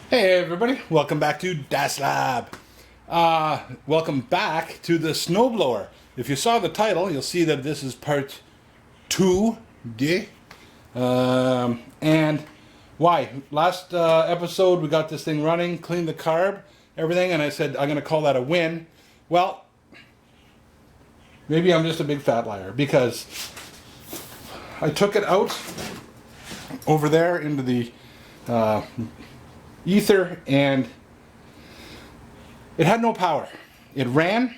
Hey everybody, welcome back to Das Lab. Welcome back to the snowblower. If you saw the title, you'll see that this is part 2D. And why? Last episode we got this thing running, cleaned the carb, everything, and I said I'm going to call that a win. Well, maybe I'm just a big fat liar because I took it out over there into the ether and it had no power. It ran.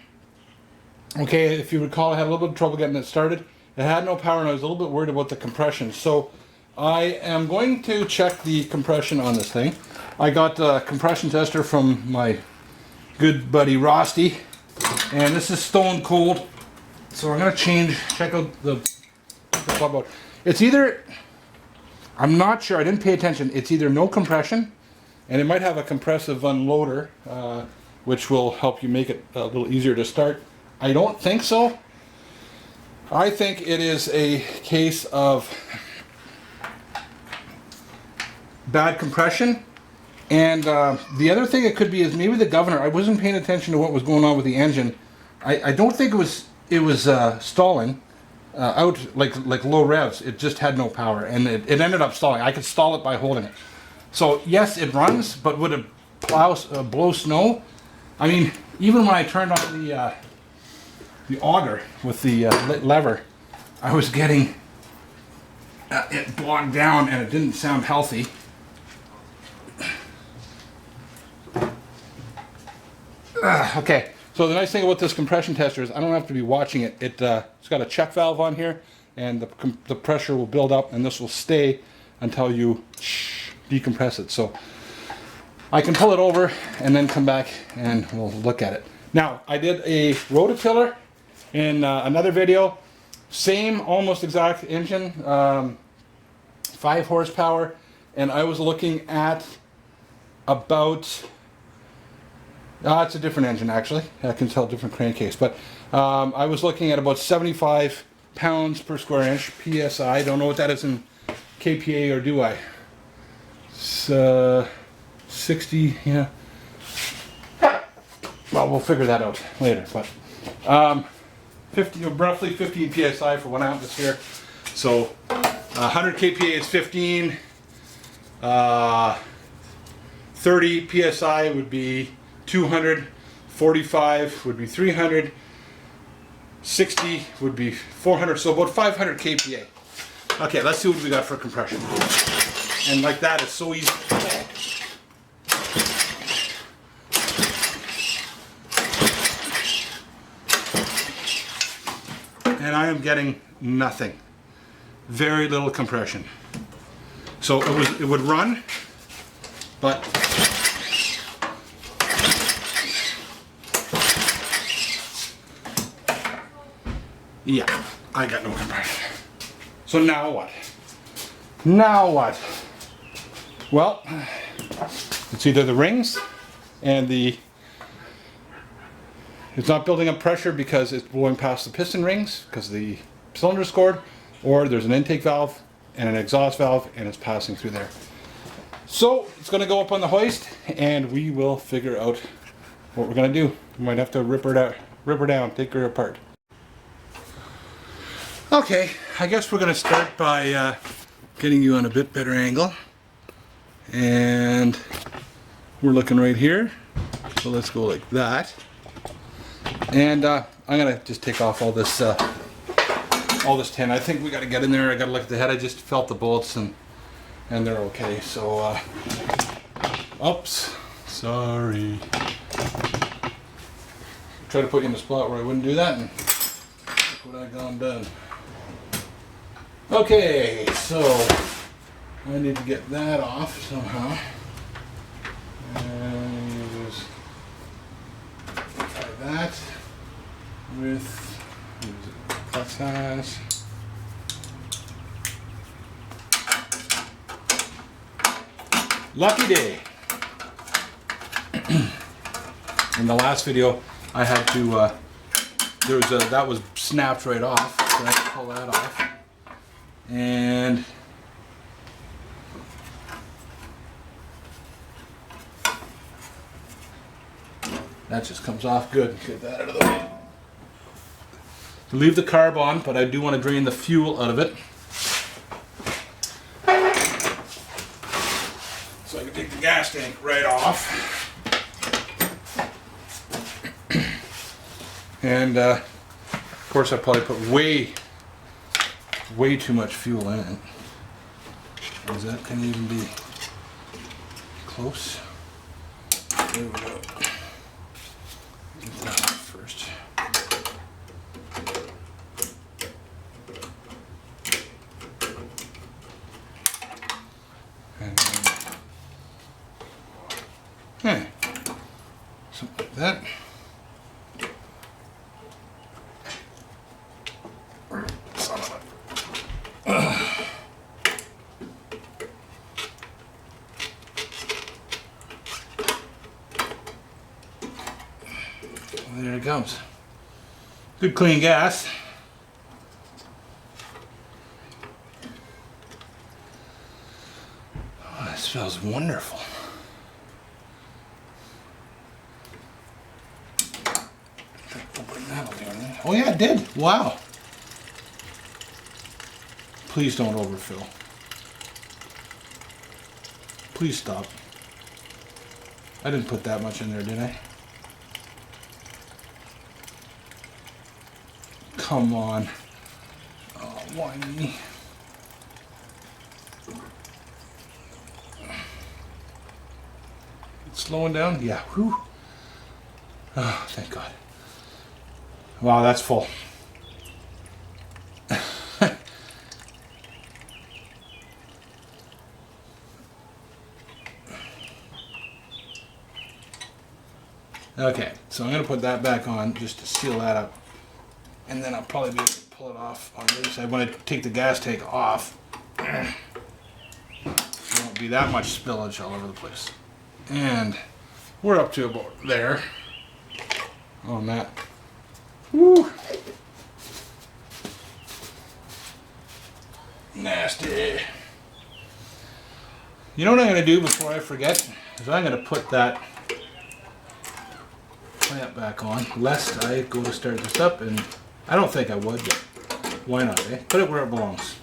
Okay, if you recall, I had a little bit of trouble getting it started. It had no power and I was a little bit worried about the compression. So I am going to check the compression on this thing. I got a compression tester from my good buddy Rusty, and this is stone cold. So I'm going to check out the club out. It's either, I'm not sure, I didn't pay attention. It's either no compression, and it might have a compressive unloader, which will help you make it a little easier to start. I don't think so. I think it is a case of bad compression. And the other thing it could be is maybe the governor. I wasn't paying attention to what was going on with the engine. I don't think it was stalling out like low revs. It just had no power, and it ended up stalling. I could stall it by holding it. So yes, it runs, but would it blow snow? I mean, even when I turned on the auger with the lever, I was getting it bogged down, and it didn't sound healthy. Okay, so the nice thing about this compression tester is I don't have to be watching it. It's got a check valve on here, and the pressure will build up, and this will stay until you decompress it. So I can pull it over and then come back and we'll look at it. Now, I did a rototiller in another video. Same, almost exact engine, 5 horsepower, and I was looking at about, it's a different engine actually. I can tell different crankcase, but I was looking at about 75 pounds per square inch, PSI. Don't know what that is in kPa, or do I? It's 60, yeah. Well, we'll figure that out later, but roughly 15 psi for 1 atmosphere. So 100 kPa is 15. 30 psi would be 200. 45 would be 300. 60 would be 400. So about 500 kPa. Okay, let's see what we got for compression. And like that, it's so easy. And I am getting nothing. Very little compression. So it would run, but yeah, I got no compression. So now what? Now what? Well, it's either the rings and it's not building up pressure because it's blowing past the piston rings because the cylinder is scored, or there's an intake valve and an exhaust valve and it's passing through there. So it's going to go up on the hoist and we will figure out what we're going to do. We might have to rip her down, take her apart. Okay, I guess we're going to start by getting you on a bit better angle. And we're looking right here. So let's go like that. And I'm going to just take off all this tin. I think we got to get in there. I got to look at the head. I just felt the bolts and they're okay. So, oops, sorry. Try to put you in a spot where I wouldn't do that, and look what I got done. Okay, so I need to get that off somehow. And use try that with size. Lucky day. In the last video, I had to that was snapped right off, so I had to pull that off. And That just comes off good. Get that out of the way. Leave the carb on, but I do want to drain the fuel out of it. So I can take the gas tank right off. And of course I probably put way too much fuel in it. Is that can even be close? There we go. Get that one first. And then, something like that. There it comes. Good clean gas. Oh, it smells wonderful. Oh yeah, it did. Wow. Please don't overfill. Please stop. I didn't put that much in there, did I? Come on. Oh, why me? It's slowing down? Yeah. Whew. Oh, thank God. Wow, that's full. Okay, so I'm going to put that back on just to seal that up. And then I'll probably be able to pull it off on this side when I take the gas tank off. There won't be that much spillage all over the place. And we're up to about there on that. Woo! Nasty. You know what I'm going to do before I forget? Is I'm going to put that clamp back on, lest I go to start this up, and I don't think I would, but why not, eh? Put it where it belongs.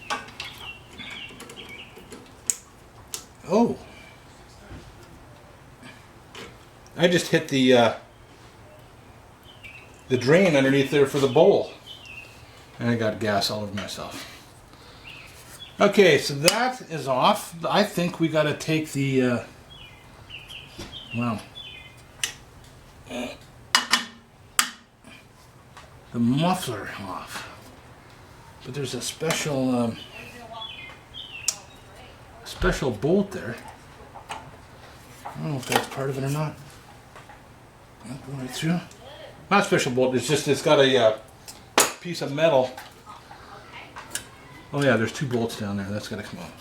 Oh. I just hit the drain underneath there for the bowl. And I got gas all over myself. Okay, so that is off. I think we got to take the, the muffler off. But there's a special bolt there. I don't know if that's part of it or not. Going right through. Not special bolt. It's just it's got a piece of metal. Oh yeah, there's two bolts down there. That's got to come out.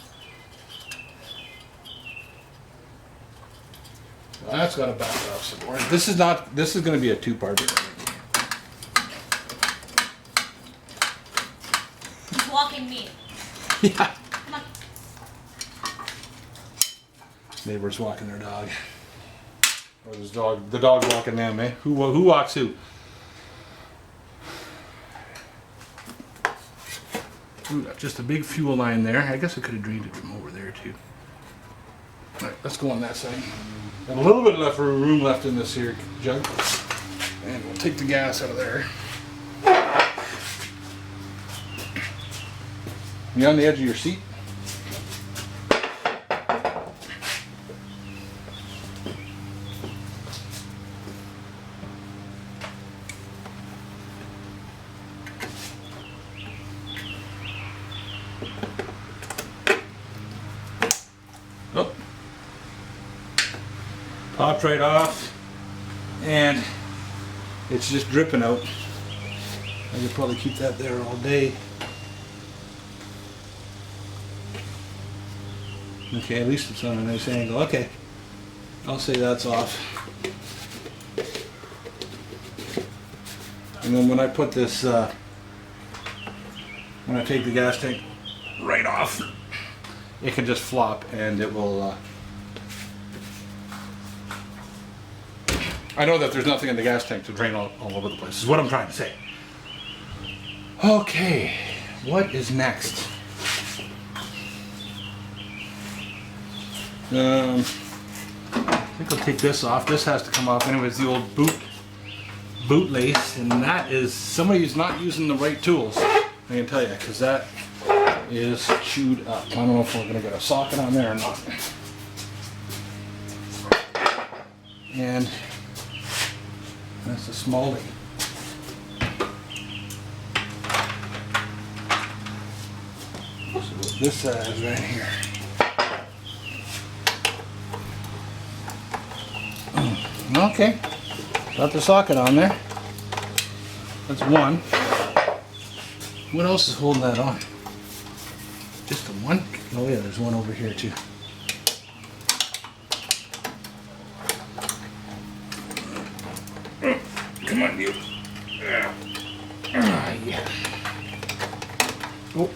So that's got to back it off some more. This is not. This is going to be a two-part. Walking me. Yeah. Come on. Neighbor's walking their dog. Or this dog, the dog walking them, eh? Who walks who? Ooh, just a big fuel line there. I guess I could have drained it from over there too. All right, let's go on that side. Got a little bit left room left in this here jug, and we'll take the gas out of there. You on the edge of your seat? Oh. Popped right off, and it's just dripping out. I could probably keep that there all day. Okay, at least it's on a nice angle. Okay, I'll say that's off. And then when I put this, when I take the gas tank right off, it can just flop and it will I know that there's nothing in the gas tank to drain all over the place, is what I'm trying to say. Okay, what is next? I think I'll take this off. This has to come off anyway. It's the old boot lace, and that is somebody who's not using the right tools. I can tell you, because that is chewed up. I don't know if we're gonna get a socket on there or not. And that's a small lead. So what this says right here. Okay, got the socket on there. That's one. What else is holding that on? Just the one? Oh yeah, there's one over here too. Come on, you. Yeah. Oh.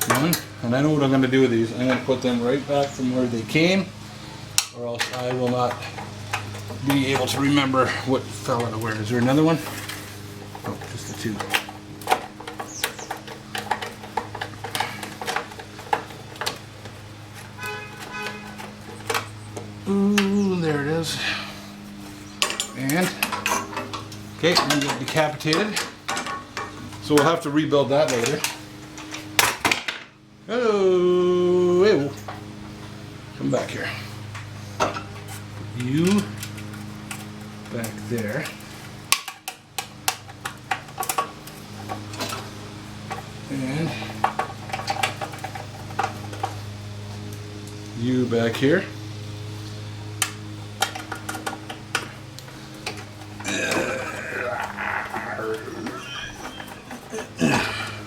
One. And I know what I'm going to do with these. I'm going to put them right back from where they came, or else I will not be able to remember what fell out of where. Is there another one? Oh, just the two. Ooh, there it is. And, okay, I'm going to get decapitated. So we'll have to rebuild that later. Hello, ew. Come back here. You back there. And you back here.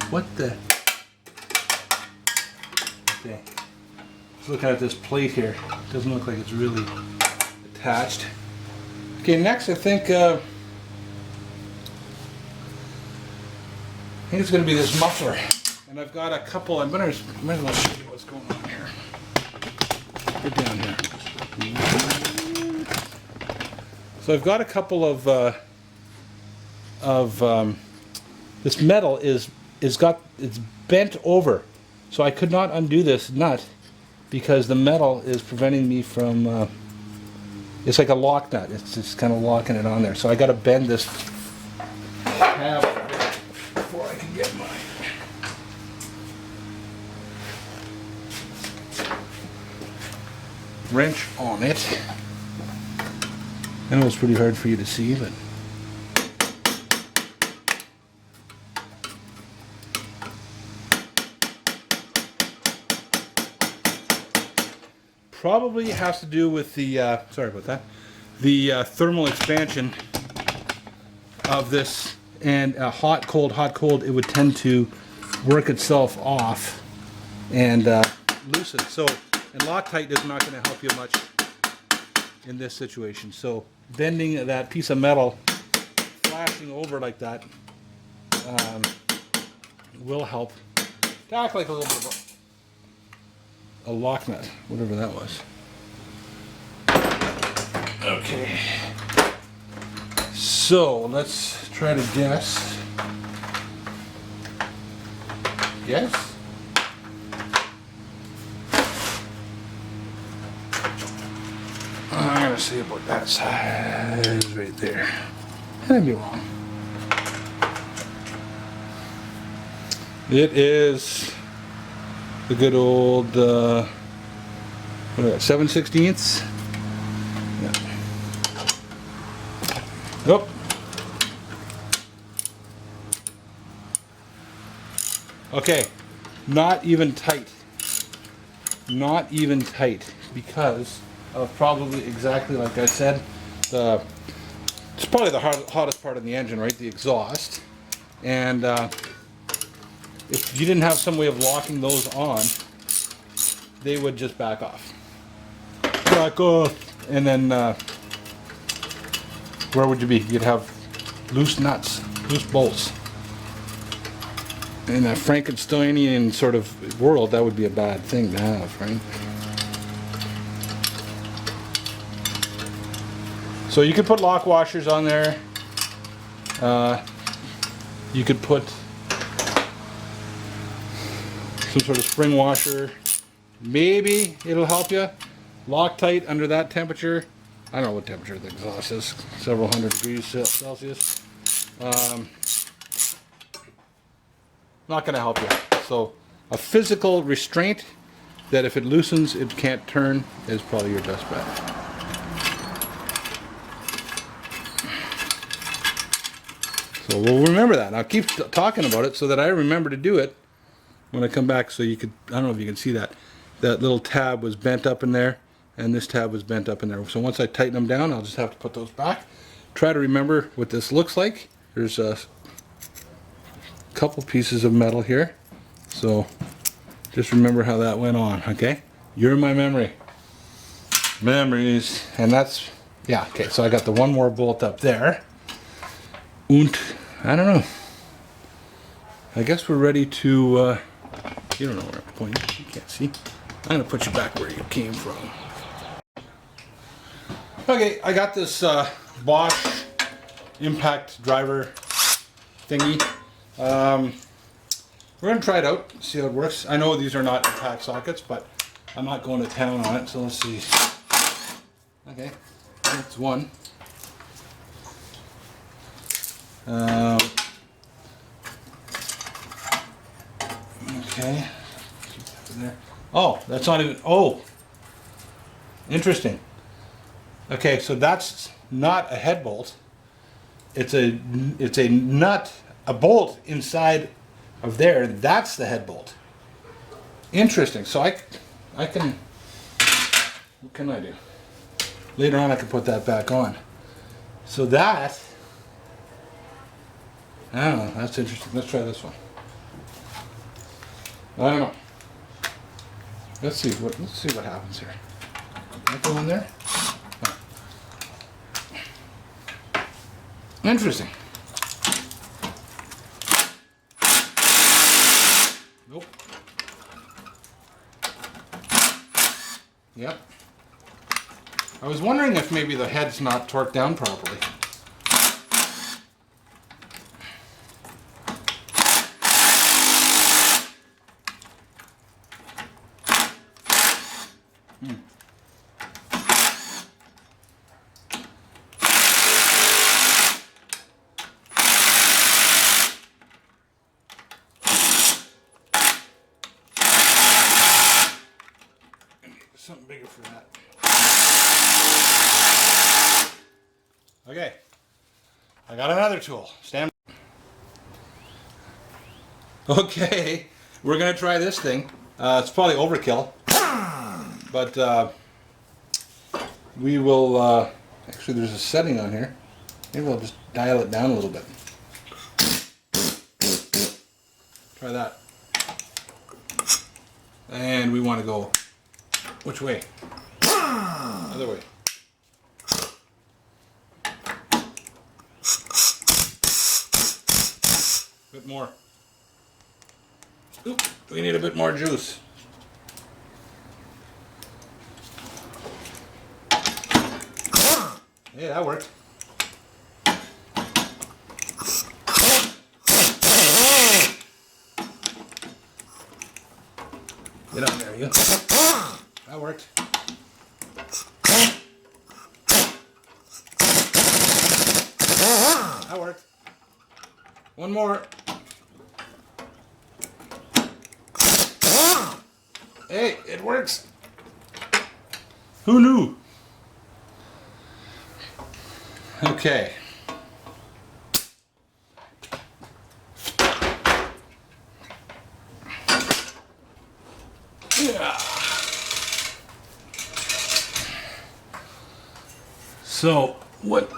What the? Okay. Just looking at this plate here. Doesn't look like it's really attached. Okay, next I think it's going to be this muffler. And I've got a couple. I might as well show you what's going on here. Get down here. So I've got a couple of this metal is it's bent over. So I could not undo this nut because the metal is preventing me from, it's like a lock nut. It's just kind of locking it on there. So I got to bend this tab before I can get my wrench on it. I know it's pretty hard for you to see, but probably has to do with the, sorry about that, the thermal expansion of this, and hot, cold, it would tend to work itself off and loosen. So, and Loctite is not going to help you much in this situation. So, bending that piece of metal, flashing over like that, will help to act like a little bit of a lock nut, whatever that was. Okay. So let's try to guess. Yes? I'm gonna see about that size right there. I'd be wrong. It is the good old, what is that, 7/16? Yeah. Nope. Okay, not even tight. Not even tight because of probably exactly like I said, it's probably the hottest part of the engine, right? The exhaust. And if you didn't have some way of locking those on, they would just back off. Back off. And then where would you be? You'd have loose nuts, loose bolts. In a Frankensteinian sort of world, that would be a bad thing to have, right? So you could put lock washers on there. You could put some sort of spring washer. Maybe it'll help you. Loctite under that temperature. I don't know what temperature the exhaust is. Several hundred degrees Celsius. Not going to help you. So a physical restraint that if it loosens it can't turn is probably your best bet. So we'll remember that. I'll keep talking about it so that I remember to do it when I come back. So you could, I don't know if you can see that. That little tab was bent up in there and this tab was bent up in there. So once I tighten them down, I'll just have to put those back. Try to remember what this looks like. There's a couple pieces of metal here. So just remember how that went on, okay? You're my memory. Memories. And that's, yeah, okay, so I got the one more bolt up there. And I don't know. I guess we're ready to, you don't know where I'm pointing. You can't see. I'm going to put you back where you came from. Okay, I got this Bosch impact driver thingy. We're going to try it out, see how it works. I know these are not impact sockets, but I'm not going to town on it, so let's see. Okay, that's one. Okay. Keep that in there. Oh, that's not even. Oh, interesting. Okay, so that's not a head bolt. It's a nut, a bolt inside of there. That's the head bolt. Interesting. So I can. What can I do? Later on, I can put that back on. So that. I don't know. That's interesting. Let's try this one. I don't know. Let's see what happens here. Can I go in there? Oh. Interesting. Nope. Yep. I was wondering if maybe the head's not torqued down properly. Something bigger for that. Okay, I got another tool. Stand. Okay, we're gonna try this thing. It's probably overkill, but we will. Actually, there's a setting on here. Maybe we'll just dial it down a little bit. Try that. And we want to go. Which way? Other way. Bit more. Oop, we need a bit more juice. Yeah, that worked. Get on there, you. That worked. That worked. One more. Hey, it works. Who knew? Okay. Yeah. So what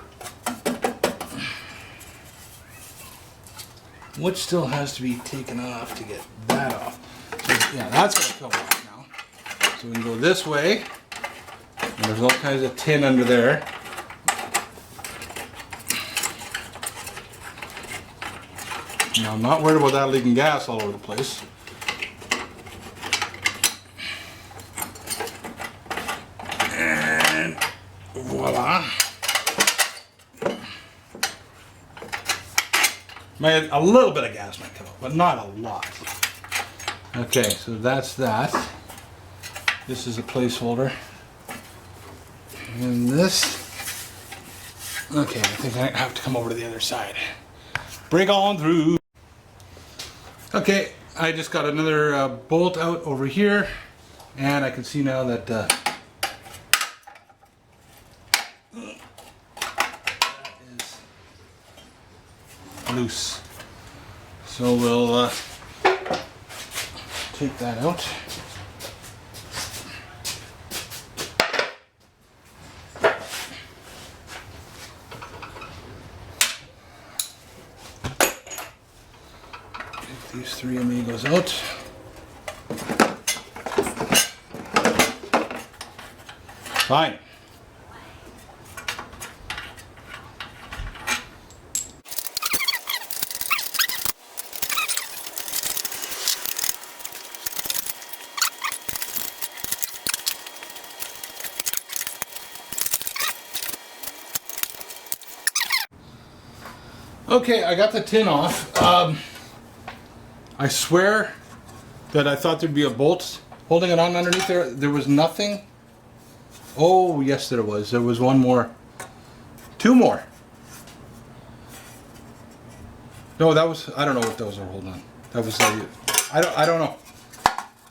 still has to be taken off to get that off? So, yeah, that's gonna come off now. So we can go this way. And there's all kinds of tin under there. Now, I'm not worried about that leaking gas all over the place. And voila. A little bit of gas might come out, but not a lot. Okay, so that's that. This is a placeholder. And this. Okay, I think I have to come over to the other side. Break on through. Okay, I just got another bolt out over here, and I can see now that that is loose. So we'll take that out. These three amigos out. Fine. Okay, I got the tin off. I swear that I thought there'd be a bolt holding it on underneath there. There was nothing. Oh, yes, there was. There was one more. Two more. No, that was, I don't know what those are holding on. That was, I don't know.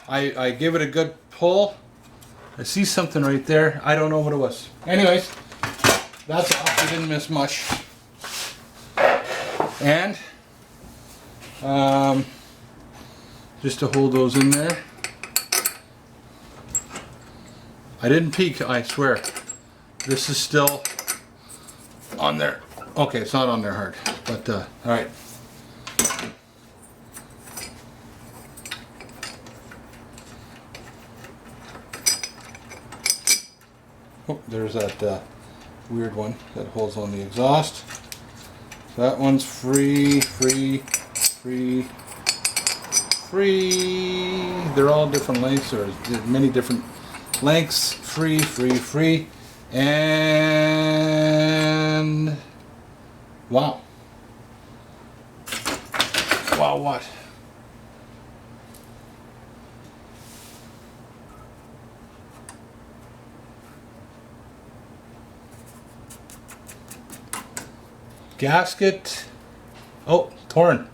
I gave it a good pull. I see something right there. I don't know what it was. Anyways, that's off. We didn't miss much. And, just to hold those in there. I didn't peek, I swear. This is still on there. Okay, it's not on there hard, but alright. Oh, there's that weird one that holds on the exhaust. So that one's free. They're all different lengths, or many different lengths. Free. And wow. Wow, what? Gasket. Oh, torn.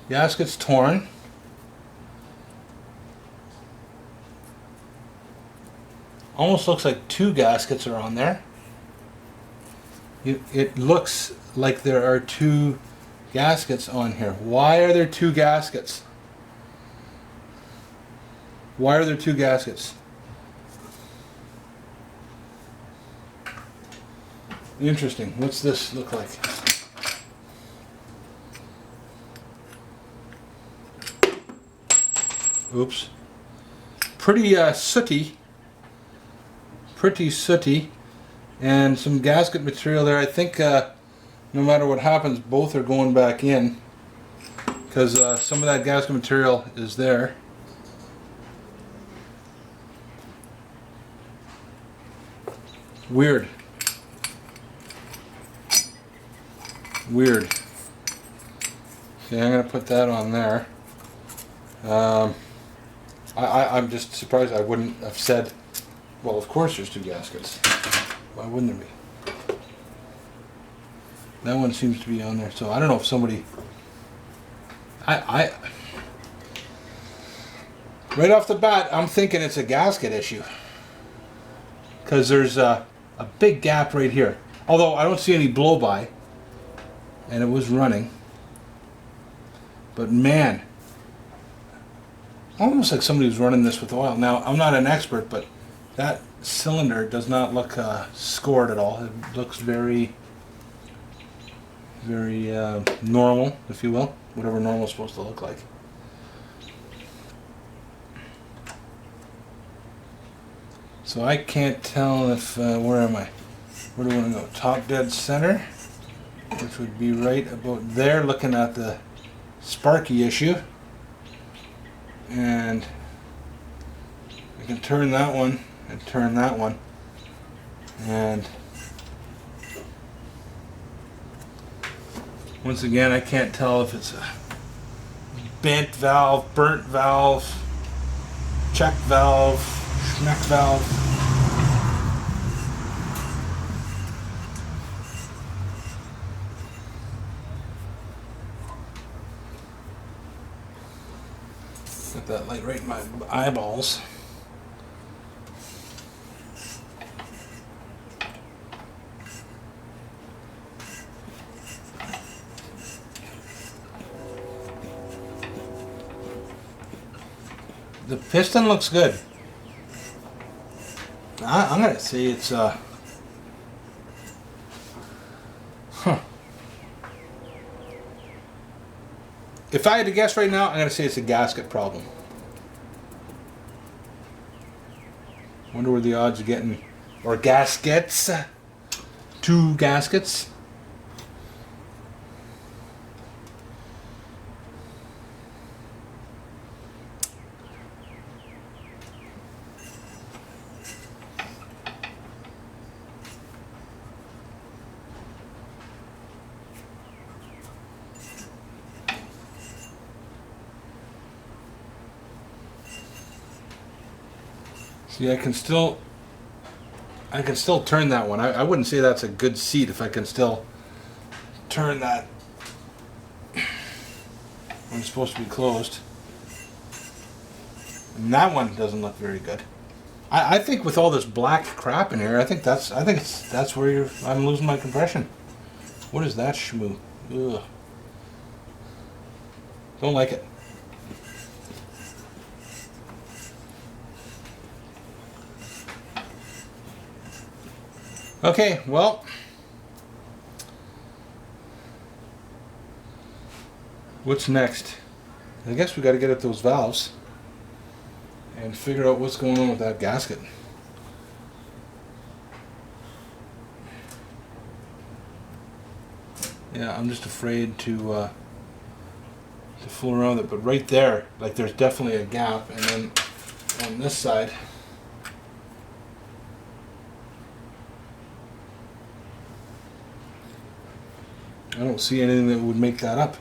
Gasket's torn. Almost looks like two gaskets are on there. It looks like there are two gaskets on here. Why are there two gaskets? Why are there two gaskets? Interesting. What's this look like? Oops. Pretty sooty. Pretty sooty. And some gasket material there. I think no matter what happens, both are going back in. Because some of that gasket material is there. Weird. Weird. Okay, I'm going to put that on there. I'm just surprised I wouldn't have said, well, of course there's two gaskets. Why wouldn't there be? That one seems to be on there, so I don't know if somebody... right off the bat, I'm thinking it's a gasket issue. Because there's a big gap right here. Although I don't see any blow-by. And it was running. But man, almost like somebody was running this with oil. Now, I'm not an expert, but that cylinder does not look scored at all. It looks very normal, if you will. Whatever normal is supposed to look like. So I can't tell if, where am I? Where do I want to go? Top dead center. which would be right about there, looking at the sparky issue. And I can turn that one and turn that one, and once again I can't tell if it's a bent valve, burnt valve, check valve, schmeck valve. Got that light right in my eyeballs. The piston looks good. I'm gonna say it's If I had to guess right now, I'm gonna say it's a gasket problem. Wonder where the odds of getting, or gaskets, 2 gaskets. See, I can still turn that one. I wouldn't say that's a good seat if I can still turn that when it's supposed to be closed. And that one doesn't look very good. I think with all this black crap in here, that's where I'm losing my compression. What is that schmoo? Ugh. Don't like it. Okay, well, what's next? I guess we got to get at those valves and figure out what's going on with that gasket. Yeah, I'm just afraid to fool around with it. But right there, like, there's definitely a gap, and then on this side, I don't see anything that would make that up.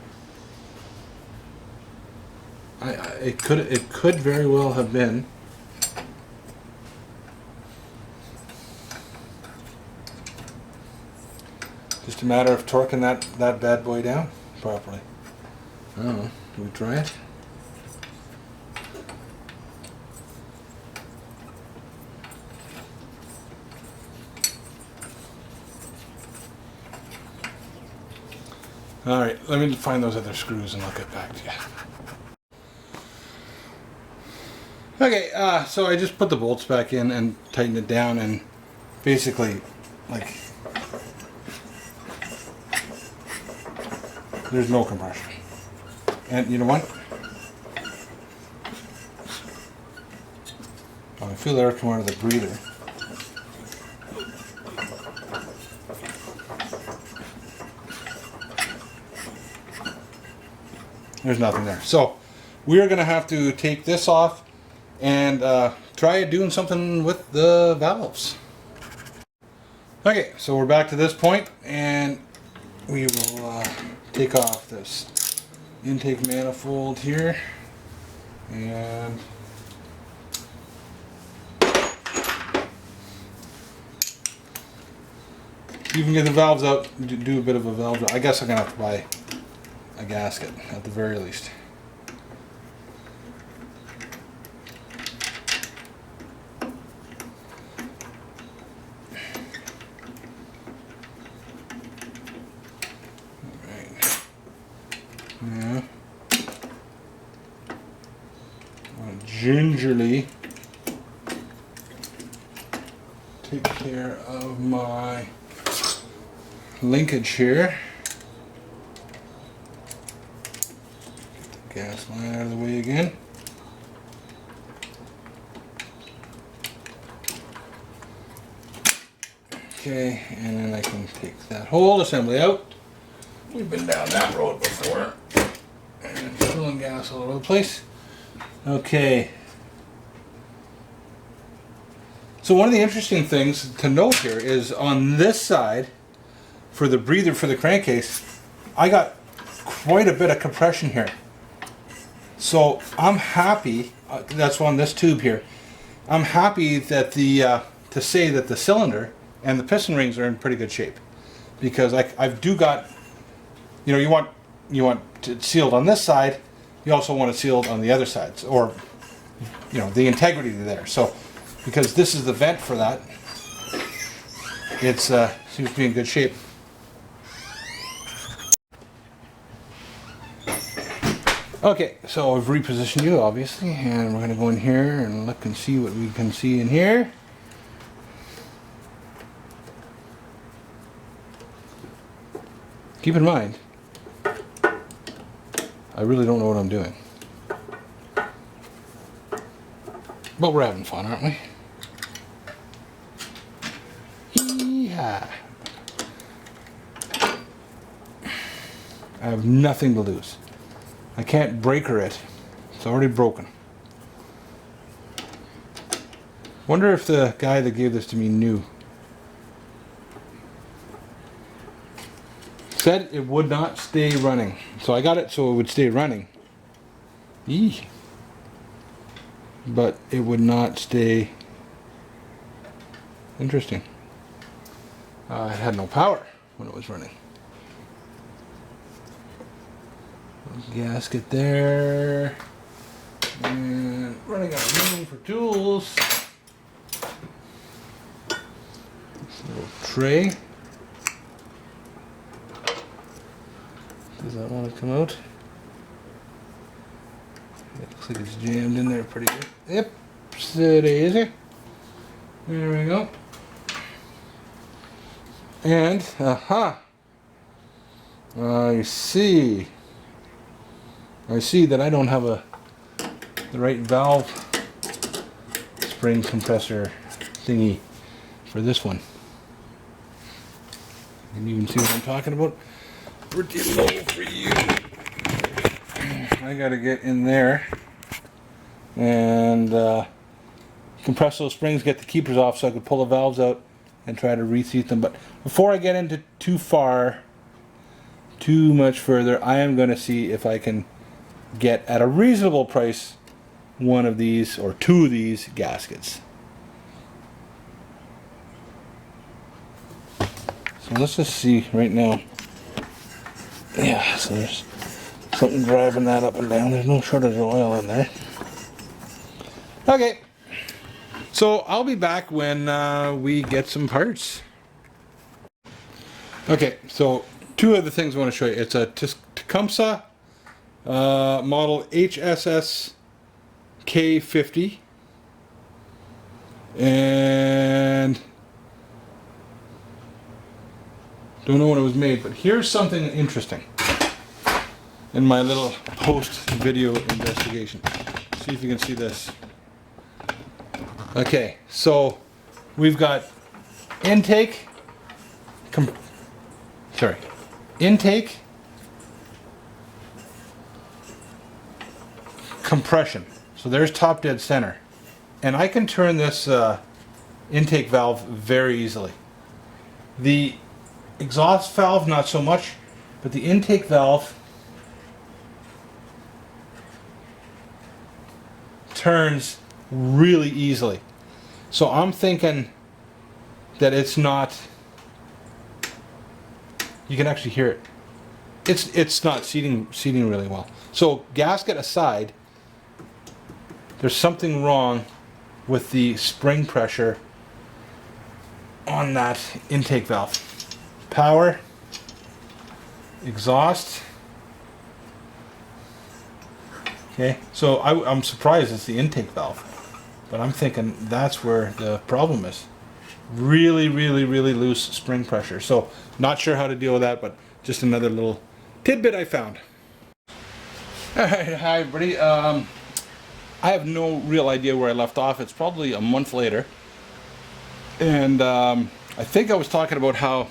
It could very well have been just a matter of torquing that bad boy down properly. I don't know. Can we try it? Alright, let me find those other screws and I'll get back to you. Okay, so I just put the bolts back in and tightened it down, and basically, like, there's no compression. And you know what? Oh, I feel air come out of the breather. There's nothing there. So we're going to have to take this off and try doing something with the valves. Okay, so we're back to this point, and we will take off this intake manifold here, and you can get the valves out, do a bit of a valve. I guess I'm going to have to buy a gasket at the very least. Right. Now, I'm going to gingerly take care of my linkage here. Gas line out of the way again. Okay, and then I can take that whole assembly out We've been down that road before. And spilling gas all over the place. Okay. So one of the interesting things to note here is on this side, for the breather for the crankcase, I got quite a bit of compression here. So I'm happy, that's on this tube here, I'm happy that to say that the cylinder and the piston rings are in pretty good shape. Because I've got, you want it sealed on this side, you also want it sealed on the other sides, or, the integrity there. So, because this is the vent for that, it seems to be in good shape. Okay, so I've repositioned you, obviously, and we're going to go in here and look and see what we can see in here. Keep in mind, I really don't know what I'm doing. But we're having fun, aren't we? Yeah. I have nothing to lose. I can't breaker it. It's already broken. Wonder if the guy that gave this to me knew. Said it would not stay running. So I got it so it would stay running. Eee. But it would not stay. Interesting. It had no power when it was running. Gasket there. And running out of room for tools. This little tray. Does that want to come out? It looks like it's jammed in there pretty good. Yep, it is. There we go. And, I see that I don't have the right valve spring compressor thingy for this one. You can even see what I'm talking about. Pretty low for you. I gotta get in there and compress those springs, get the keepers off so I could pull the valves out and try to reseat them. But before I get into too much further, I am going to see if I can get at a reasonable price one of these or two of these gaskets. So let's just see right now. Yeah, so there's something driving that up and down. There's no shortage of oil in there. Okay. So I'll be back when we get some parts. Okay, so two other things I want to show you. It's a Tecumseh model HSS K50. And don't know when it was made, but here's something interesting in my little post-video investigation. See if you can see this. Okay, so we've got intake, compression. So there's top dead center. And I can turn this intake valve very easily. The exhaust valve, not so much, but the intake valve turns really easily. So I'm thinking that it's not, you can actually hear it. It's not seating really well. So gasket aside, there's something wrong with the spring pressure on that intake valve. Power, exhaust. Okay, so I'm surprised it's the intake valve, but I'm thinking that's where the problem is. Really loose spring pressure. So not sure how to deal with that, but just another little tidbit I found. All right, hi everybody. I have no real idea where I left off. It's probably a month later, and I think I was talking about how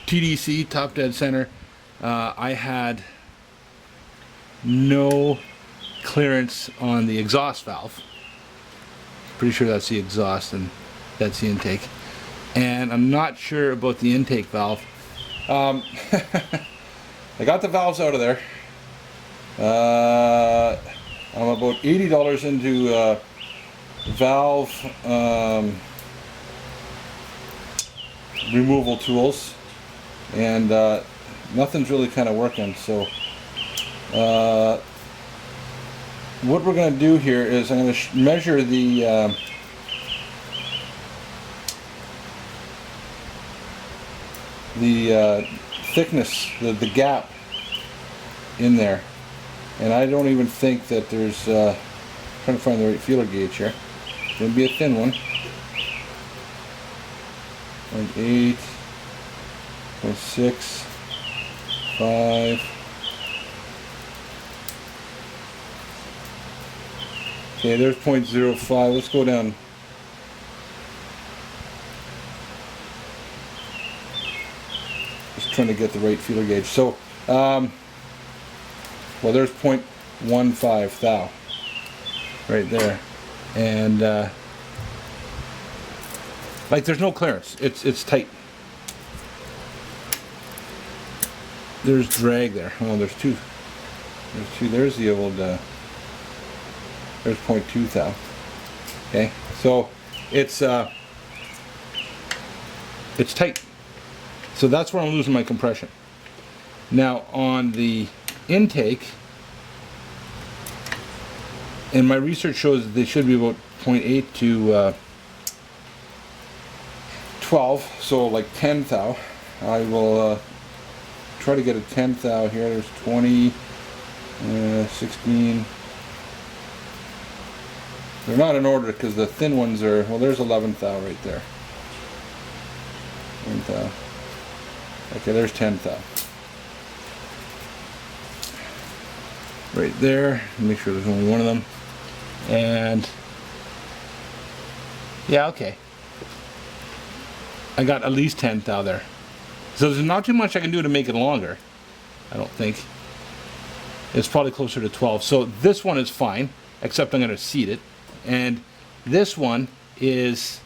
TDC, top dead center, I had no clearance on the exhaust valve. Pretty sure that's the exhaust and that's the intake. And I'm not sure about the intake valve. I got the valves out of there. I'm about $80 into valve removal tools, and nothing's really kind of working. So what we're going to do here is I'm going to measure the thickness, the gap in there, and I don't even think that there's trying to find the right feeler gauge here. It's going to be a thin one. 0.8, 0.6, 5. Okay, there's 0.05. Let's go down. Just trying to get the right feeler gauge. So, well, there's 0.15 thou right there, and like there's no clearance. It's tight. There's drag there. Oh, there's two. There's two. There's the old. There's 0.2 thou. Okay, so it's tight. So that's where I'm losing my compression. Now on the intake, and my research shows that they should be about 0.8 to 12, so like 10 thou. I will try to get a 10 thou here. There's 20, 16. They're not in order because the thin ones are, well, there's 11 thou right there. 1 thou. Okay, there's 10 thou. Right there. Make sure there's only one of them. And yeah, okay. I got at least 10 thou there. So there's not too much I can do to make it longer, I don't think. It's probably closer to 12. So this one is fine, except I'm going to seat it. And this one is,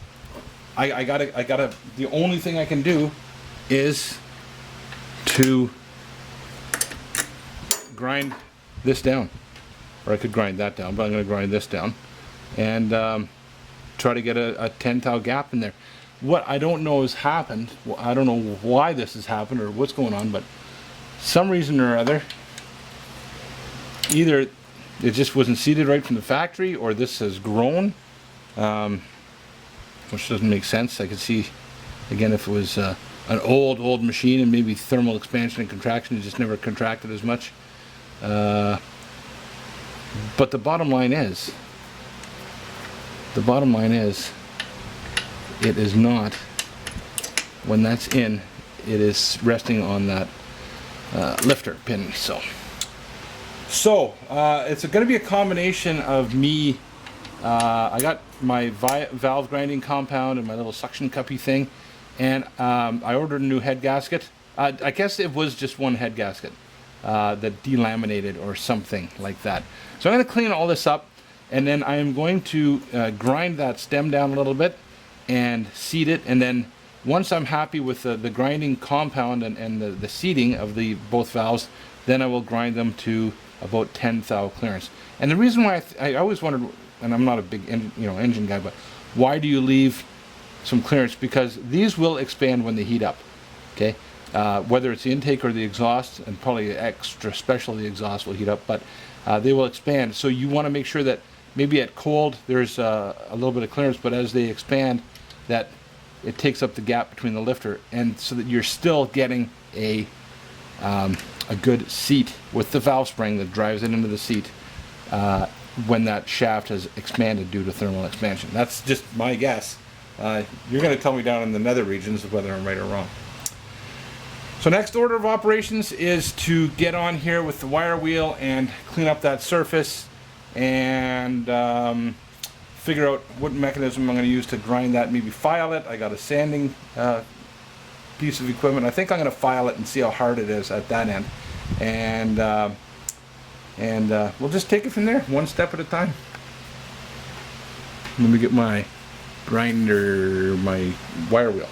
I gotta, the only thing I can do is to grind this down. Or I could grind that down, but I'm going to grind this down. And try to get a 10 thou gap in there. What I don't know has happened, well, I don't know why this has happened or what's going on, but some reason or other, either it just wasn't seated right from the factory, or this has grown, which doesn't make sense. I could see, again, if it was an old machine and maybe thermal expansion and contraction, it just never contracted as much. But the bottom line is, it is not, when that's in, it is resting on that lifter pin. So it's going to be a combination of me, I got my valve grinding compound and my little suction cuppy thing, and I ordered a new head gasket. I guess it was just one head gasket that delaminated or something like that. So I'm going to clean all this up, and then I am going to grind that stem down a little bit and seat it, and then once I'm happy with the grinding compound and the seating of the both valves, then I will grind them to about 10 thou clearance. And the reason why I always wondered, and I'm not a big engine guy, but why do you leave some clearance? Because these will expand when they heat up. Okay, whether it's the intake or the exhaust, and probably extra special the exhaust will heat up, but they will expand. So you want to make sure that maybe at cold there's a little bit of clearance, but as they expand, that it takes up the gap between the lifter, and so that you're still getting a good seat with the valve spring that drives it into the seat when that shaft has expanded due to thermal expansion. That's just my guess. You're going to tell me down in the nether regions whether I'm right or wrong. So next order of operations is to get on here with the wire wheel and clean up that surface and figure out what mechanism I'm going to use to grind that, maybe file it. I got a sanding piece of equipment. I think I'm going to file it and see how hard it is at that end. And we'll just take it from there, one step at a time. Let me get my grinder, my wire wheel.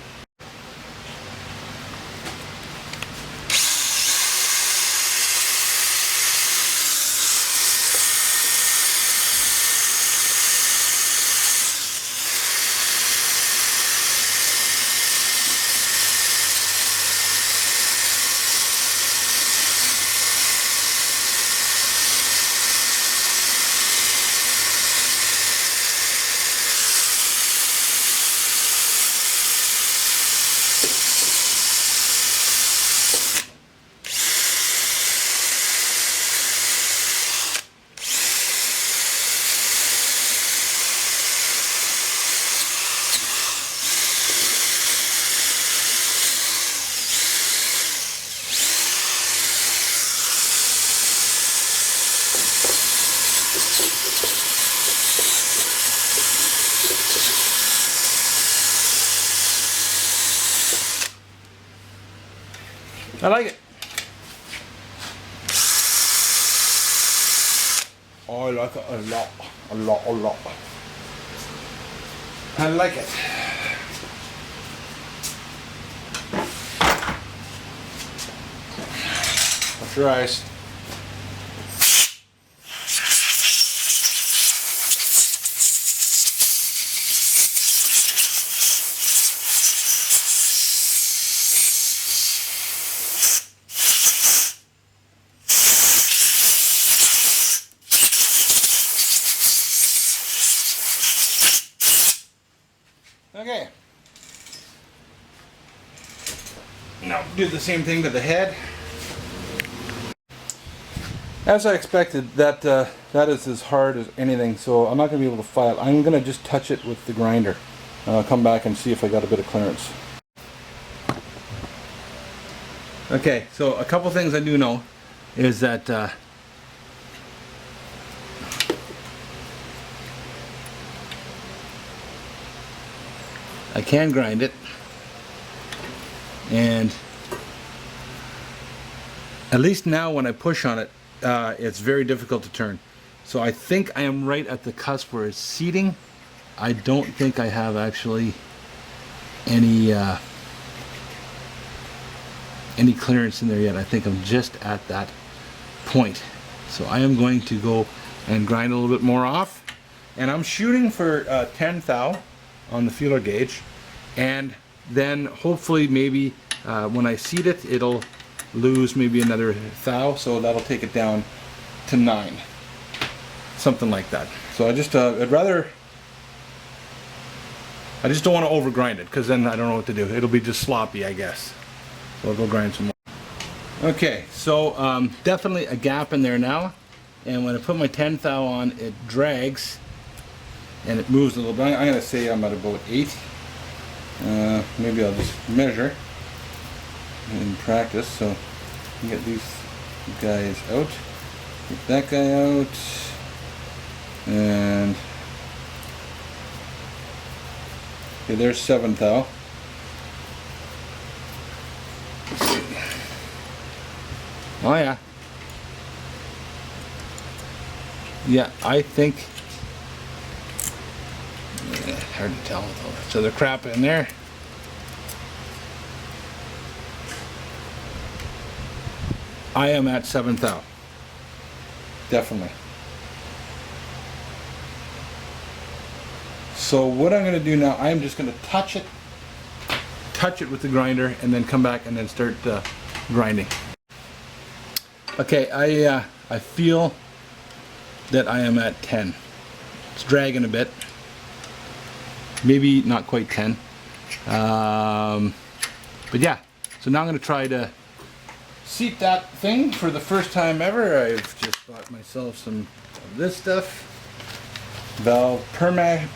I like it. I like it a lot, a lot, a lot. I like it. Wash your eyes. Okay. Now do the same thing to the head. As I expected, that is as hard as anything, so I'm not going to be able to file. I'm going to just touch it with the grinder. I'll come back and see if I got a bit of clearance. Okay, so a couple things I do know is that I can grind it, and at least now when I push on it, it's very difficult to turn. So I think I am right at the cusp where it's seating. I don't think I have actually any clearance in there yet. I think I'm just at that point. So I am going to go and grind a little bit more off, and I'm shooting for 10 thou on the feeler gauge, and then hopefully maybe when I seat it, it'll lose maybe another thou, so that'll take it down to 9, something like that. So I just I just don't want to over grind it, because then I don't know what to do. It'll be just sloppy, I guess. So I'll go grind some more. Okay, so definitely a gap in there now, and when I put my 10 thou on, it drags and it moves a little bit. I'm going to say I'm at about 8. Maybe I'll just measure in practice. So get these guys out, get that guy out, and okay, there's 7 thou. Oh yeah. Yeah, I think hard to tell with all that. So the crap in there. I am at 7 thou. Definitely. So what I'm going to do now, I'm just going to touch it with the grinder, and then come back and then start grinding. Okay, I feel that I am at 10. It's dragging a bit. Maybe not quite 10. But yeah, so now I'm going to try to seat that thing for the first time ever. I've just bought myself some of this stuff. Valve Permatex.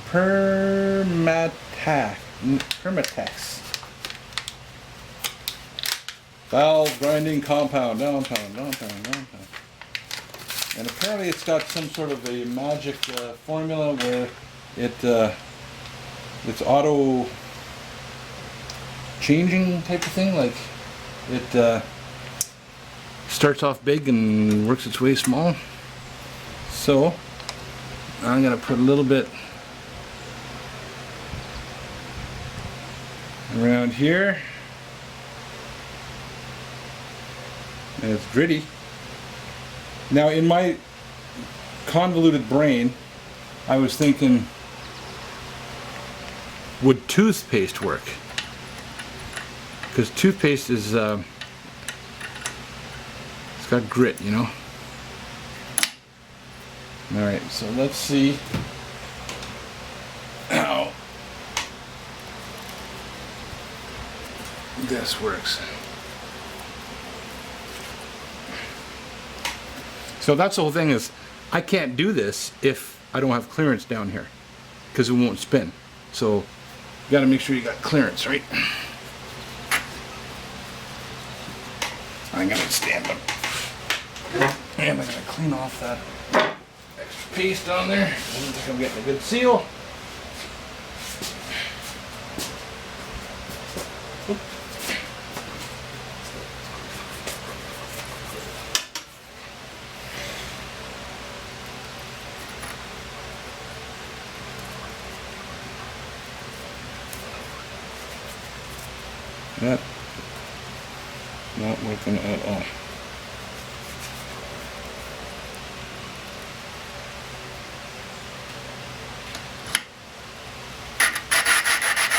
Valve grinding compound. Down pound. And apparently it's got some sort of a magic formula where it's auto changing type of thing. Like it starts off big and works its way small. So I'm gonna put a little bit around here. And it's gritty. Now in my convoluted brain, I was thinking, would toothpaste work? Because toothpaste is, it's got grit, you know? Alright, so let's see how this works. So that's the whole thing is, I can't do this if I don't have clearance down here, because it won't spin. So you gotta make sure you got clearance, right? I'm gonna stand up. And I'm gonna clean off that extra paste on there. I don't think I'm getting a good seal. That not working at all.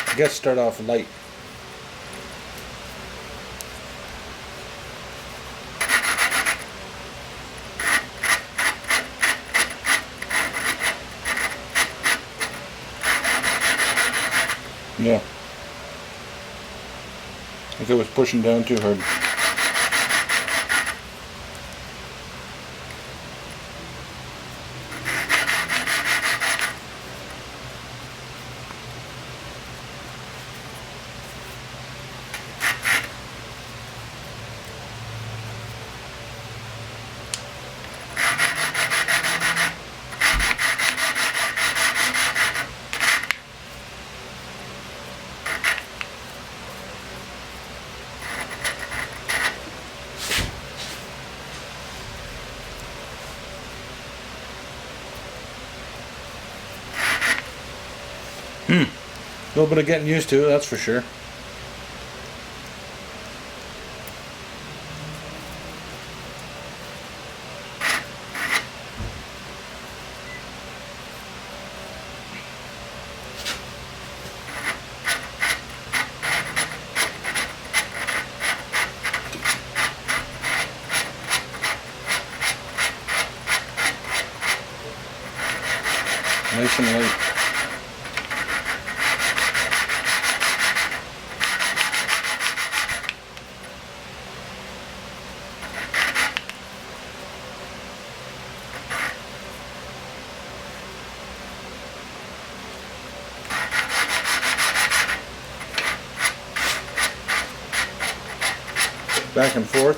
I guess start off light. Yeah. I think I was pushing down too hard. A little bit of getting used to, that's for sure. Nice and light. Back and forth.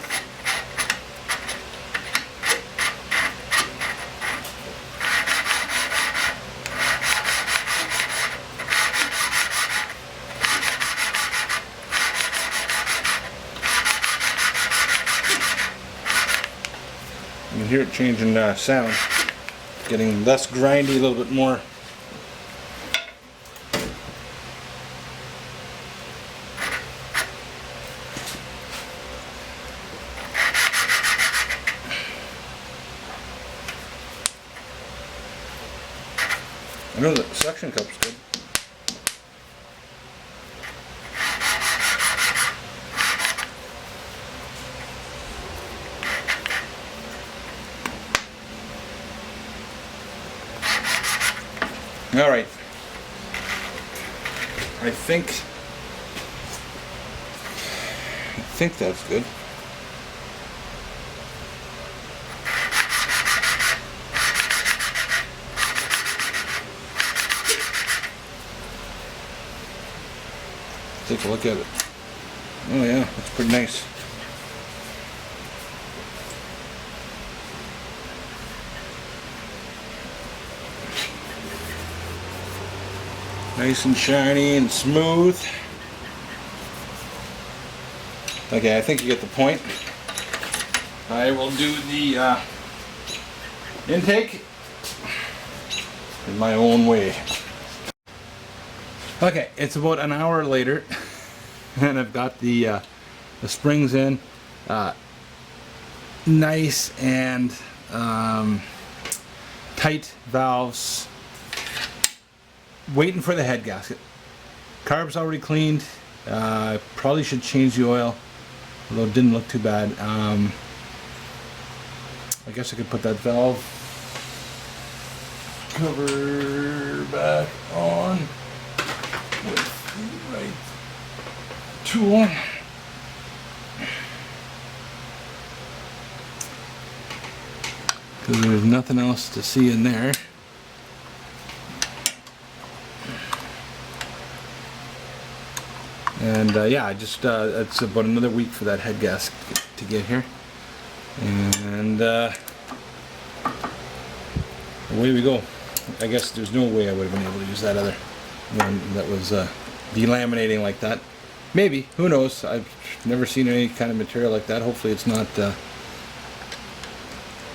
You can hear it changing sound, getting less grindy, a little bit more. I know the suction cup's good. All right. I think that's good. Take a look at it. Oh yeah, that's pretty nice. Nice and shiny and smooth. Okay, I think you get the point. I will do the intake in my own way. Okay, it's about an hour later, and I've got the springs in, nice and tight valves. Waiting for the head gasket. Carb's already cleaned. Probably should change the oil, although it didn't look too bad. I guess I could put that valve cover back on with the right tool. Because there's nothing else to see in there. And yeah, I just it's about another week for that head gasket to get here, and away we go. I guess there's no way I would have been able to use that other one that was delaminating like that. Maybe, who knows? I've never seen any kind of material like that. Hopefully it's not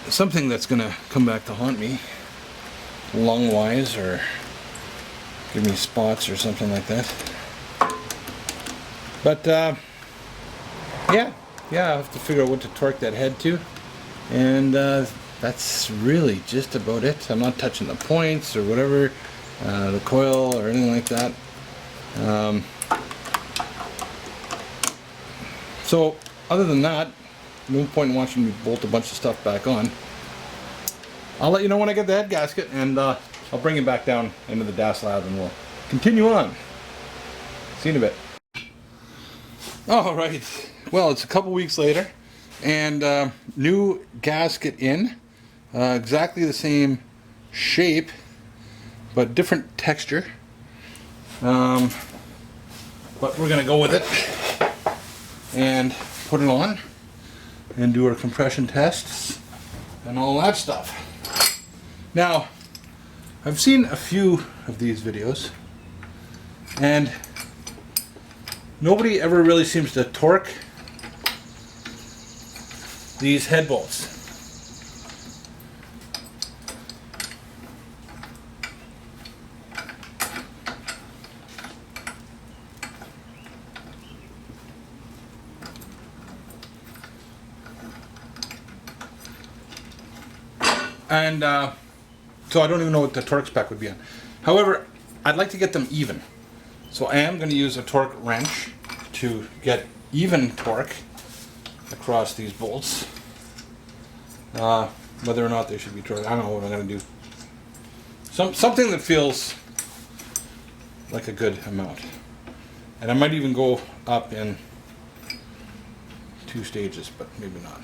something that's gonna come back to haunt me lung wise, or give me spots or something like that. But yeah, I have to figure out what to torque that head to, and that's really just about it. I'm not touching the points or whatever, the coil or anything like that. So other than that, no point in watching me bolt a bunch of stuff back on. I'll let you know when I get the head gasket, and I'll bring it back down into the DAS lab, and we'll continue on. See you in a bit. All right, well, it's a couple weeks later, and new gasket in, exactly the same shape, but different texture. But we're gonna go with it and put it on and do our compression tests and all that stuff. Now, I've seen a few of these videos, and nobody ever really seems to torque these head bolts. And so I don't even know what the torque spec would be on. However, I'd like to get them even. So I am going to use a torque wrench to get even torque across these bolts. Whether or not they should be torqued, I don't know what I'm going to do. Something that feels like a good amount. And I might even go up in 2 stages, but maybe not.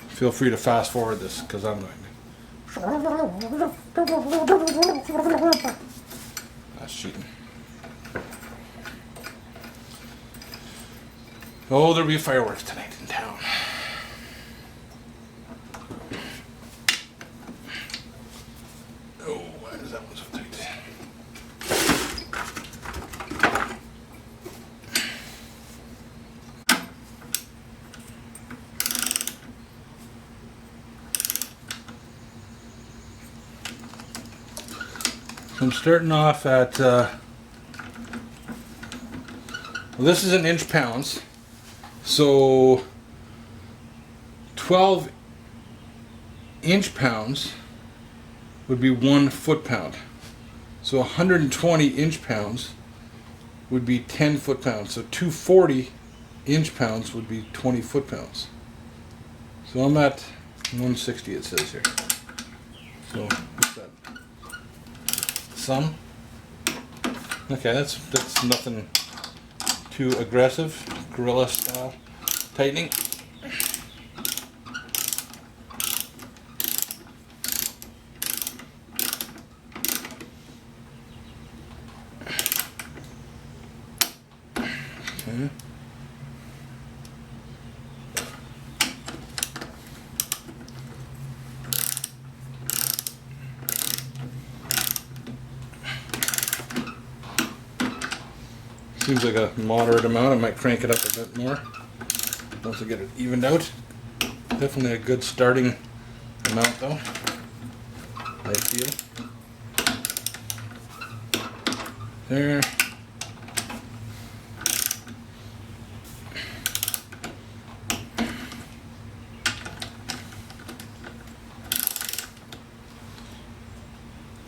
Feel free to fast forward this, because I'm going to. That's cheating. Oh, there'll be fireworks tonight in town. Oh, why is that one so tight? I'm starting off at, well, this is in inch pounds, so 12 inch pounds would be 1 foot pound. So 120 inch pounds would be 10 foot pounds. So 240 inch pounds would be 20 foot pounds. So I'm at 160, it says here. So what's that? Some. Okay, that's nothing too aggressive, gorilla style tightening. Okay. Seems like a moderate amount. I might crank it up a bit more once I get it evened out. Definitely a good starting amount though, I feel. There.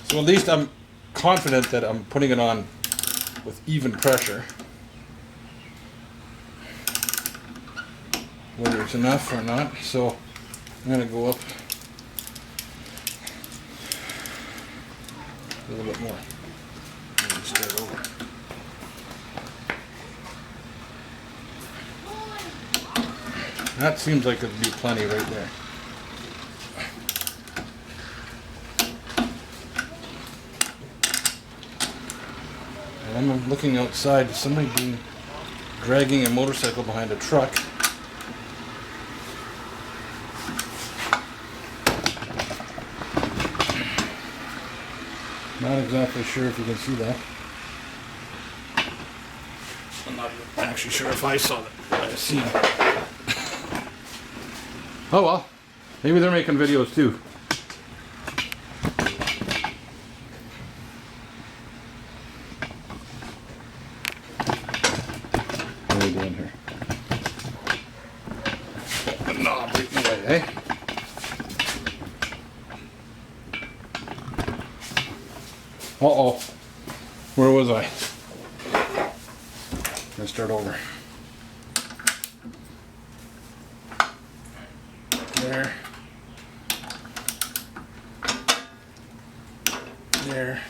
So at least I'm confident that I'm putting it on with even pressure. Whether it's enough or not. So I'm going to go up a little bit more. And start over. That seems like it'd be plenty right there. And I'm looking outside. Somebody being dragging a motorcycle behind a truck. Not exactly sure if you can see that. I'm not actually sure if I saw that. I seen. Oh well, maybe they're making videos too. What are we doing here? The knob right in the way, eh? Uh-oh. Where was I? Let's start over. There. There.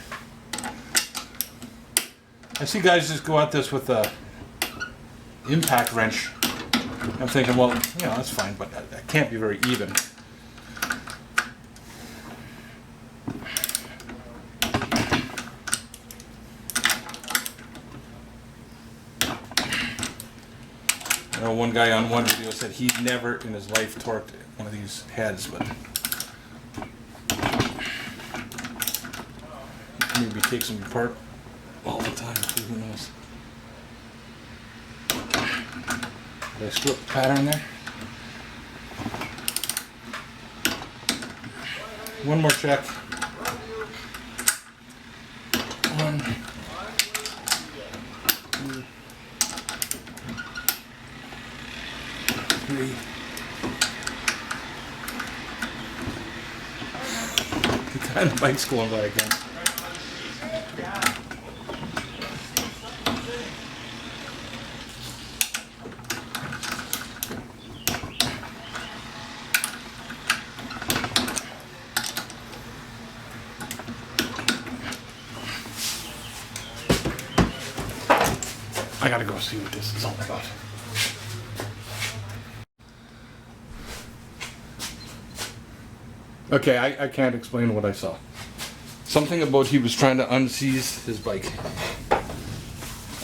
I see guys just go at this with a impact wrench. I'm thinking, well, you know, that's fine, but that can't be very even. I know one guy on one video said he'd never in his life torqued one of these heads, but maybe takes them apart all the time, too, who knows. Did I screw up the pattern there? One more check. One, two, three. The kind of bike's going by again. I gotta go see what this is all about. Okay, I can't explain what I saw. Something about he was trying to unseize his bike.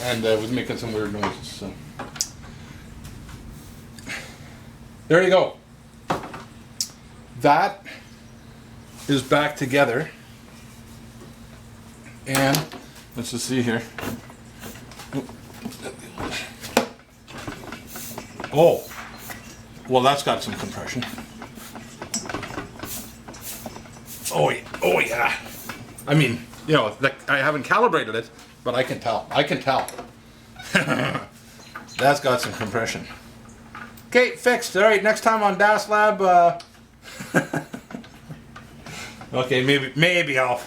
And was making some weird noises, so. There you go. That is back together. And, let's just see here. Oh, well, that's got some compression. Oh yeah. I mean, you know, I haven't calibrated it, but I can tell. That's got some compression. Okay, fixed. All right, next time on Das Lab. Okay, maybe I'll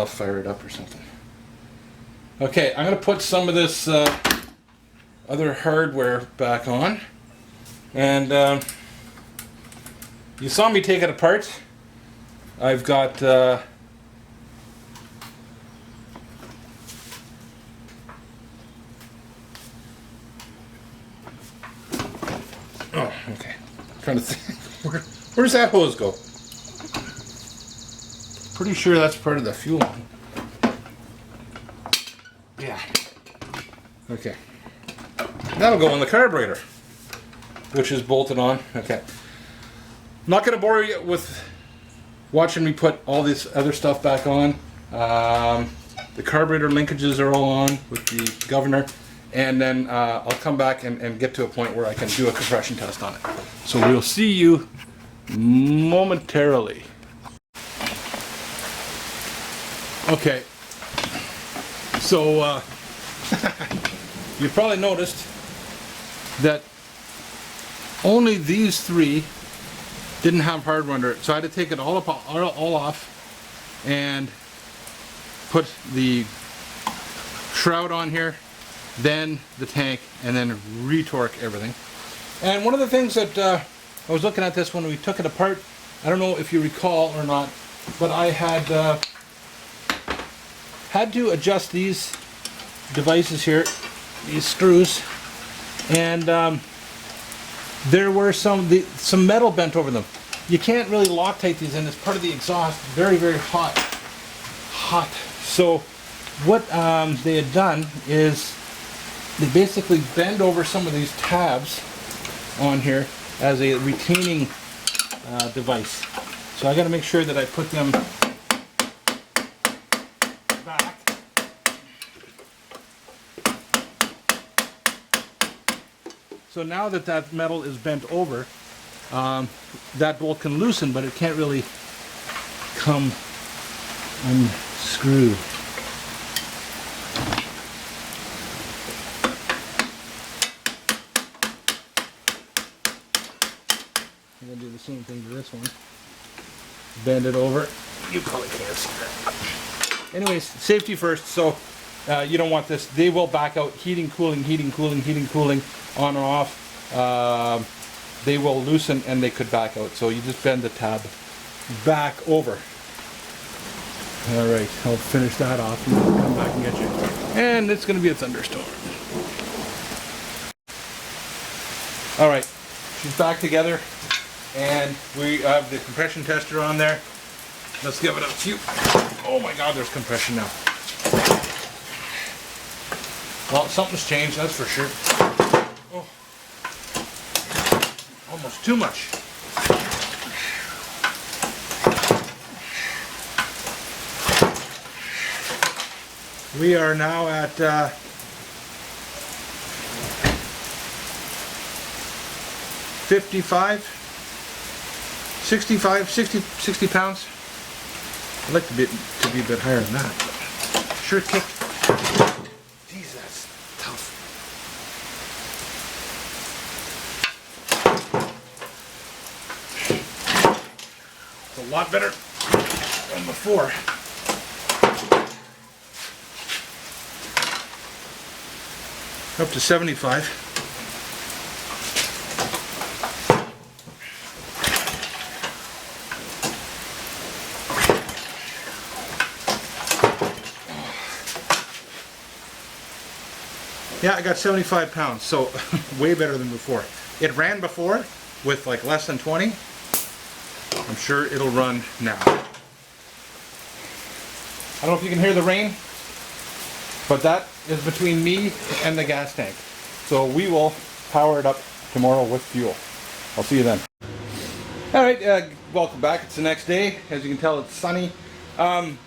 fire it up or something. Okay, I'm gonna put some of this other hardware back on, and you saw me take it apart. I've got oh, okay. I'm trying to think. Where's that hose go? Pretty sure that's part of the fuel line. Yeah. Okay. That'll go in the carburetor, which is bolted on. Okay. I'm not going to bore you with watching me put all this other stuff back on. The carburetor linkages are all on with the governor. And then I'll come back and get to a point where I can do a compression test on it. So we'll see you momentarily. Okay, so you probably noticed that only these three didn't have hardware under it, so I had to take it all off and put the shroud on here, then the tank, and then retorque everything. And one of the things that I was looking at this when we took it apart, I don't know if you recall or not, but I had to adjust these devices here, these screws, and there were some metal bent over them. You can't really Loctite these in. It's part of the exhaust. Very, very hot. So what they had done is they basically bend over some of these tabs on here as a retaining device. So I got to make sure that I put them back. So now that that metal is bent over, that bolt can loosen, but it can't really come unscrewed. I'm going to do the same thing to this one. Bend it over. You probably can't see that. Anyways, safety first. So you don't want this. They will back out. Heating, cooling, on and off. They will loosen and they could back out. So you just bend the tab back over. All right, I'll finish that off and then come back and get you. And it's going to be a thunderstorm. All right, she's back together. And we have the compression tester on there. Let's give it a few. Oh my God, there's compression now. Well, something's changed, that's for sure. Oh. Almost too much. We are now at 55. 60 pounds. I'd like to be a bit higher than that. But sure kick. Jeez, that's tough. It's a lot better than before. Up to 75. Yeah, I got 75 pounds, so way better than before. It ran before with like less than 20. I'm sure it'll run now. I don't know if you can hear the rain, but that is between me and the gas tank. So we will power it up tomorrow with fuel. I'll see you then. Alright, welcome back. It's the next day. As you can tell, it's sunny. Gonna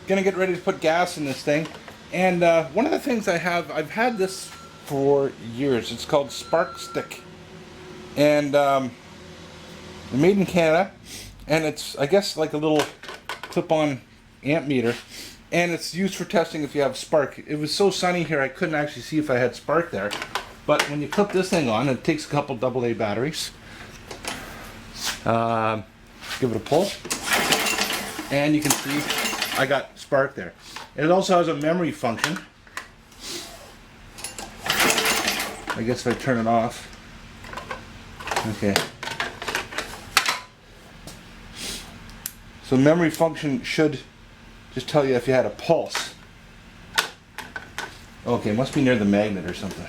get ready to put gas in this thing. And one of the things I've had this for years. It's called Spark Stick, and made in Canada. And it's, I guess, like a little clip-on amp meter, and it's used for testing if you have spark. It was so sunny here I couldn't actually see if I had spark there. But when you clip this thing on, it takes a couple AA batteries. Give it a pull, and you can see I got spark there. It also has a memory function. I guess if I turn it off. Okay. So memory function should just tell you if you had a pulse. Okay, it must be near the magnet or something.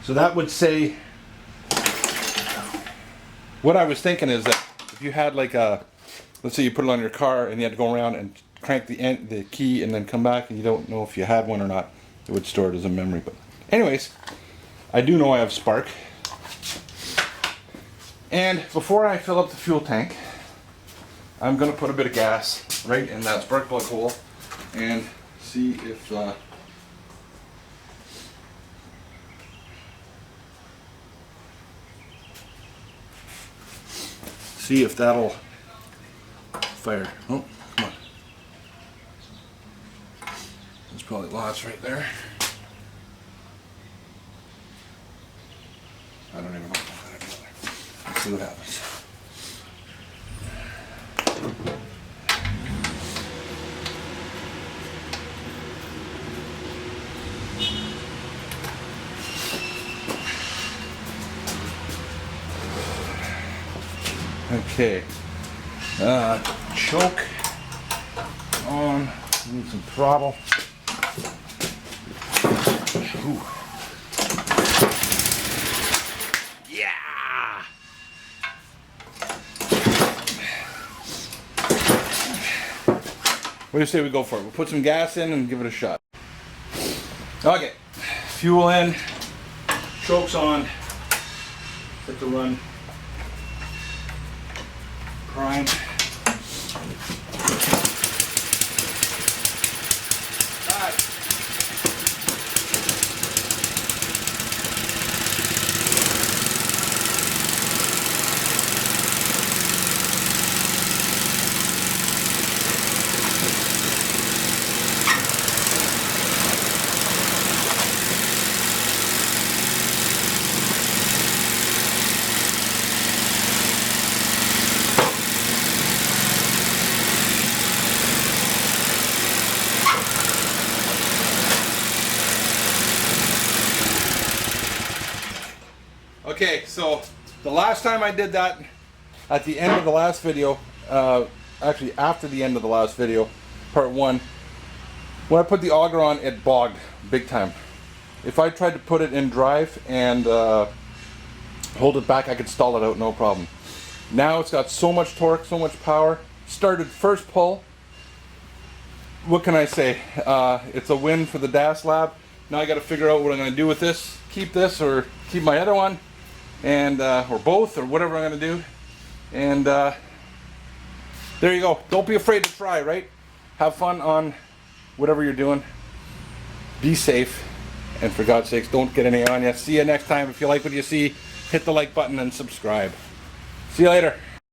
So that would say, what I was thinking is that if you had like a, let's say you put it on your car and you had to go around and crank the key and then come back and you don't know if you had one or not, it would store it as a memory. But anyways, I do know I have spark. And before I fill up the fuel tank, I'm gonna put a bit of gas right in that spark plug hole and see if that'll fire. Oh, come on. There's probably lots right there. I don't even know. Let's see what happens. Okay. Choke on. Need some throttle. Ooh. Yeah. What do you say we go for it? We'll put some gas in and give it a shot. Okay. Fuel in. Chokes on. Set to run. Prime. Okay, so the last time I did that, at the end of the last video, actually after the end of the last video, part 1, when I put the auger on, it bogged big time. If I tried to put it in drive and hold it back, I could stall it out no problem. Now it's got so much torque, so much power. Started first pull. What can I say? It's a win for the DAS lab. Now I got to figure out what I'm going to do with this. Keep this or keep my other one, and or both, or whatever I'm going to do. And there you go. Don't be afraid to try, right? Have fun on whatever you're doing. Be safe, and for God's sakes, don't get any on you. See you next time. If you like what you see, hit the like button and subscribe. See you later.